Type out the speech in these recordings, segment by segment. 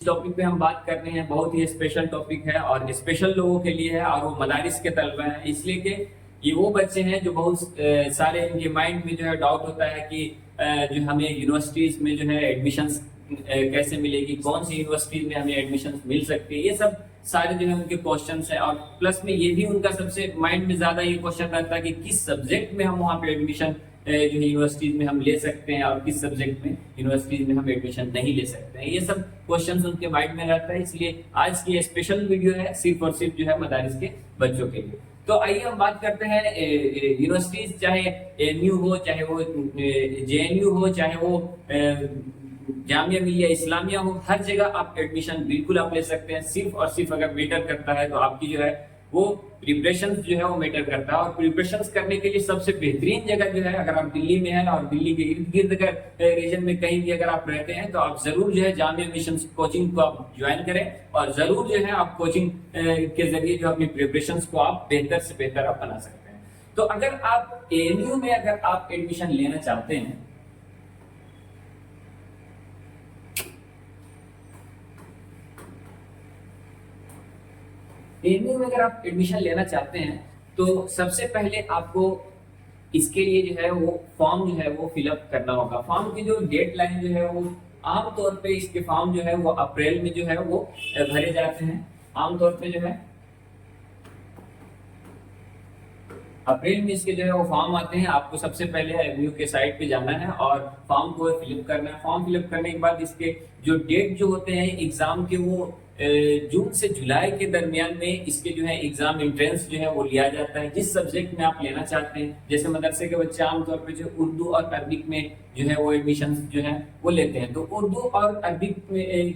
Topic पे हम बात कर रहे हैं, बहुत ही स्पेशल टॉपिक है और स्पेशल लोगों के लिए है और वो मदारिस के तलबा हैं, इसलिए कि ये वो बच्चे हैं जो बहुत सारे इनके माइंड में जो है डाउट होता है कि जो हमें यूनिवर्सिटीज में जो है एडमिशंस कैसे मिलेगी, कौन सी यूनिवर्सिटीज में हमें एडमिशंस मिल सकती है, ये सब सारे जो है उनके क्वेश्चंस हैं। और प्लस में ये भी उनका सबसे माइंड में ज्यादा ये क्वेश्चन रहता है कि किस सब्जेक्ट में हम वहाँ पे एडमिशन जो है यूनिवर्सिटीज में हम ले सकते हैं और किस सब्जेक्ट में यूनिवर्सिटीज में हम एडमिशन नहीं ले सकते हैं। ये सब क्वेश्चंस उनके माइंड में रहता है, इसलिए आज की स्पेशल वीडियो है सिर्फ और सिर्फ जो है मदारिस के बच्चों के लिए। तो आइए हम बात करते हैं यूनिवर्सिटीज, चाहे एएमयू हो, चाहे वो जेएनयू हो, चाहे वो जामिया मिलिया इस्लामिया हो, हर जगह आप एडमिशन बिल्कुल आप ले सकते हैं। सिर्फ और सिर्फ अगर मैटर करता है तो आपकी जो है वो प्रिपरेशन जो है वो मैटर करता है। और प्रिपरेशन करने के लिए सबसे बेहतरीन जगह जो है, अगर आप दिल्ली में हैं और दिल्ली के इर्द गिर्द अगर रीजन में कहीं भी अगर आप रहते हैं तो आप जरूर जो है जामिया मिशन कोचिंग को आप ज्वाइन करें और जरूर जो है आप कोचिंग के जरिए जो अपनी प्रिपरेशन को आप बेहतर से बेहतर आप बना सकते हैं। तो अगर आप एएमयू में अगर आप एडमिशन लेना चाहते हैं, एएमयू में अगर आप एडमिशन लेना चाहते हैं तो सबसे पहले आपको इसके लिए जो है वो फॉर्म जो है वो फिलअप करना होगा। फॉर्म की जो डेडलाइन जो है वो आमतौर पे इसके फॉर्म जो है वो अप्रैल में जो है वो भरे जाते हैं। आमतौर पे जो है अप्रैल में इसके जो है वो फॉर्म आते हैं। आपको सबसे पहले एएमयू के साइट पे जाना है और फॉर्म को फिलअप करना है। फॉर्म फिलअप करने के बाद इसके जो डेट जो होते हैं एग्जाम के, वो जून से जुलाई के दरमियान में इसके जो है एग्जाम एंट्रेंस जो है वो लिया जाता है जिस सब्जेक्ट में आप लेना चाहते हैं। जैसे मदरसे के बच्चे आमतौर पर जो उर्दू और अरबिक में जो है वो एडमिशन जो है वो लेते हैं। तो उर्दू और अरबिक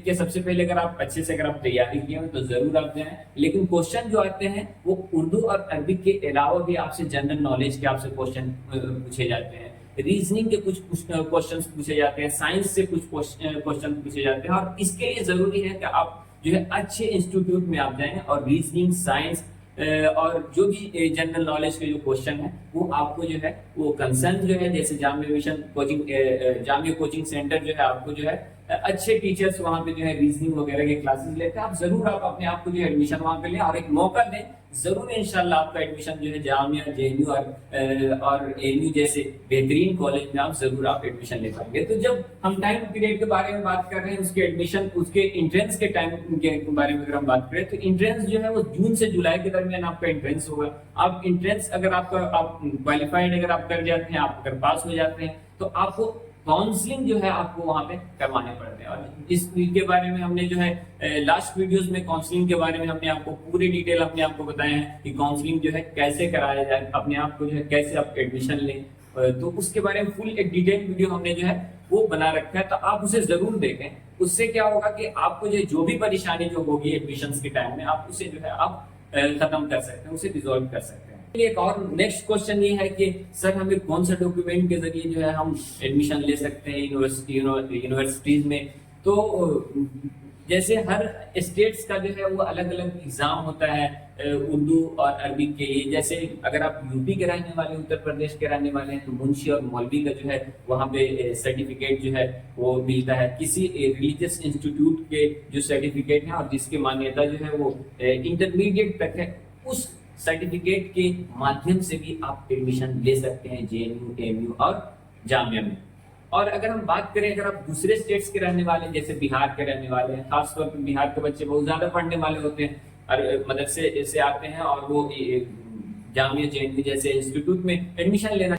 के सबसे पहले अगर आप अच्छे से अगर आप तैयारी किए हो तो जरूर आप जाएं। लेकिन क्वेश्चन जो आते हैं वो उर्दू और अरबिक के अलावा भी आपसे जनरल नॉलेज के आपसे क्वेश्चन पूछे जाते हैं, रीजनिंग के कुछ क्वेश्चन पूछे जाते हैं, साइंस से कुछ क्वेश्चन पूछे जाते हैं। और इसके लिए जरूरी है कि आप जो है अच्छे इंस्टीट्यूट में आप जाएं और रीजनिंग, साइंस और जो भी जनरल नॉलेज के जो क्वेश्चन है वो आपको जो है वो कंसर्न जो है, जैसे Jamia mission coaching, Jamia coaching centre जो है आपको जो है अच्छे टीचर्स वहां पे जो है रीजनिंग वगैरह के क्लासेस लेते हैं। आप जरूर आप अपने आप को जो एडमिशन वहां पे लें और एक मौका दें, जरूर इंशाल्लाह आपका एडमिशन जो है जामिया, जेएनयू और एएमयू जैसे बेहतरीन कॉलेज में आप जरूर आप एडमिशन ले पाएंगे। तो जब हम टाइम पीरियड के बारे में बात कर रहे हैं, उसके एडमिशन, उसके इंट्रेंस के टाइम के बारे में अगर हम बात करें तो इंट्रेंस जो है वो जून से जुलाई के दरमियान आपका इंट्रेंस होगा। आप इंट्रेंस अगर आपका आप क्वालिफाइड अगर आप कर जाते हैं, आप अगर पास हो जाते हैं तो आपको काउंसलिंग जो है आपको वहां पे करवाने पड़ते हैं। और इसके बारे में हमने जो है लास्ट वीडियोस में काउंसलिंग के बारे में हमने आपको पूरी डिटेल अपने आप को बताया है कि काउंसलिंग जो है कैसे कराया जाए, अपने आप को जो है कैसे आप एडमिशन लें। तो उसके बारे में फुल एक डिटेल वीडियो हमने जो है वो बना रखा है, तो आप उसे जरूर देखें। उससे क्या होगा कि आपको जो भी परेशानी जो होगी एडमिशन के टाइम में, आप उसे जो है आप खत्म कर सकते हैं, उसे रिजोल्व कर सकते हैं। एक और नेक्स्ट क्वेश्चन ये है कि सर हमें कौन सा डॉक्यूमेंट के जरिए जो है हम एडमिशन ले सकते हैं यूनिवर्सिटीज में। तो जैसे हर स्टेट्स का जो है वो अलग अलग एग्जाम होता है उर्दू और अरबिक के लिए। जैसे अगर आप यूपी के रहने वाले, उत्तर प्रदेश के रहने वाले हैं तो मुंशी और मौलवी का जो है वहाँ पे सर्टिफिकेट जो है वो मिलता है। किसी रिलीजियस इंस्टीट्यूट के जो सर्टिफिकेट है और जिसकी मान्यता जो है वो इंटरमीडिएट तक है, उस सर्टिफिकेट के माध्यम से भी आप एडमिशन ले सकते हैं जेएनयू, एएमयू और जामिया में। और अगर हम बात करें, अगर आप दूसरे स्टेट्स के रहने वाले, जैसे बिहार के रहने वाले हैं, खासतौर पर बिहार के बच्चे बहुत ज्यादा पढ़ने वाले होते हैं और मदरसे से आते हैं और वो जामिया, जेएनयू जैसे इंस्टीट्यूट में एडमिशन लेना।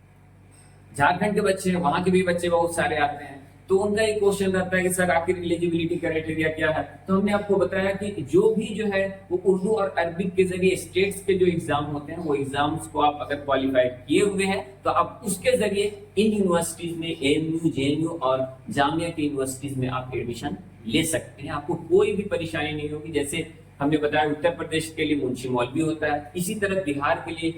झारखंड के बच्चे हैं, वहां के भी बच्चे बहुत सारे आते हैं, तो उनका एक क्वेश्चन रहता है कि सर आखिर एलिजिबिलिटी क्राइटेरिया क्या है। तो हमने आपको बताया कि जो भी जो है वो उर्दू और अरबिक के जरिए स्टेट्स के जो एग्जाम होते हैं वो एग्जाम्स को आप अगर क्वालिफाइड किए हुए हैं तो आप उसके जरिए इन यूनिवर्सिटीज में, एएमयू, जेएनयू और जामिया की यूनिवर्सिटीज में आप एडमिशन ले सकते हैं। आपको कोई भी परेशानी नहीं होगी। जैसे हमने बताया उत्तर प्रदेश के लिए मुंशी मौलवी होता है, इसी तरह बिहार के लिए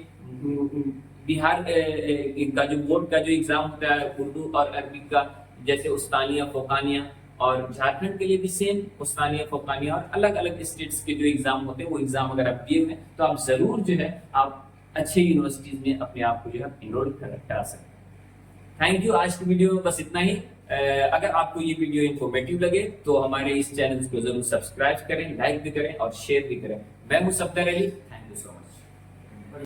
बिहार का जो बोर्ड का जो एग्जाम होता है उर्दू और अरबिक का, जैसे उस्तानिया, फोकानिया, और झारखंड के लिए भी सेम उस्तानिया, फोकानिया। और अलग अलग स्टेट्स के जो एग्जाम होते हैं वो एग्जाम अगर आप दिए हुए हैं तो आप जरूर जो है आप अच्छे यूनिवर्सिटीज में अपने आप को जो है एनरोल करा सकते हैं। Thank you. आज की वीडियो में बस इतना ही। अगर आपको ये वीडियो इन्फॉर्मेटिव लगे तो हमारे इस चैनल को जरूर सब्सक्राइब करें, लाइक भी करें और शेयर भी करें। मैं हूं सफदर अली।